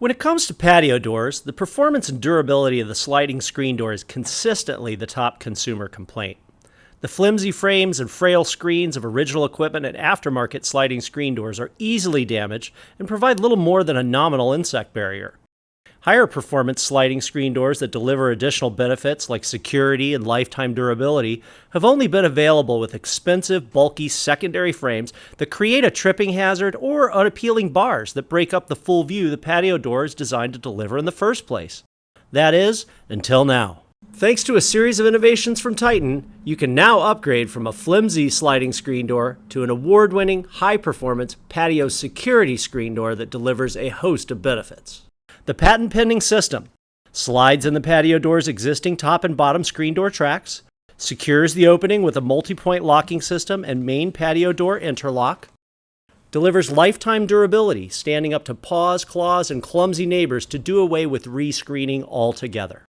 When it comes to patio doors, the performance and durability of the sliding screen door is consistently the top consumer complaint. The flimsy frames and frail screens of original equipment and aftermarket sliding screen doors are easily damaged and provide little more than a nominal insect barrier. Higher performance sliding screen doors that deliver additional benefits like security and lifetime durability have only been available with expensive, bulky secondary frames that create a tripping hazard or unappealing bars that break up the full view the patio door is designed to deliver in the first place. That is, until now. Thanks to a series of innovations from Titan, you can now upgrade from a flimsy sliding screen door to an award-winning, high-performance patio security screen door that delivers a host of benefits. The patent-pending system slides in the patio door's existing top and bottom screen door tracks, secures the opening with a multi-point locking system and main patio door interlock, delivers lifetime durability, standing up to paws, claws, and clumsy neighbors to do away with re-screening altogether.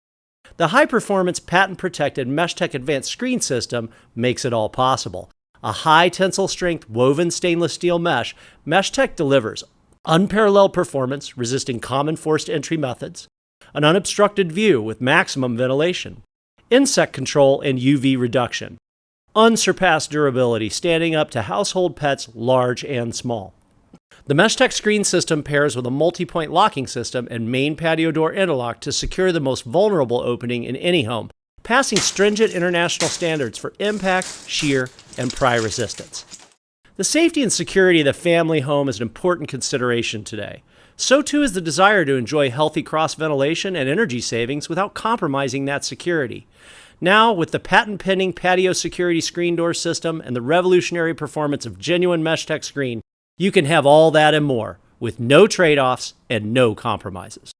The high-performance, patent-protected MeshTech Advanced Screen System makes it all possible. A high tensile strength woven stainless steel mesh, MeshTech delivers unparalleled performance resisting common forced entry methods, an unobstructed view with maximum ventilation, insect control and UV reduction, unsurpassed durability standing up to household pets large and small. The MeshTech screen system pairs with a multi-point locking system and main patio door interlock to secure the most vulnerable opening in any home, passing stringent international standards for impact, shear, and pry resistance. The safety and security of the family home is an important consideration today. So too is the desire to enjoy healthy cross-ventilation and energy savings without compromising that security. Now, with the patent-pending patio security screen door system and the revolutionary performance of genuine MeshTech screen, you can have all that and more, with no trade-offs and no compromises.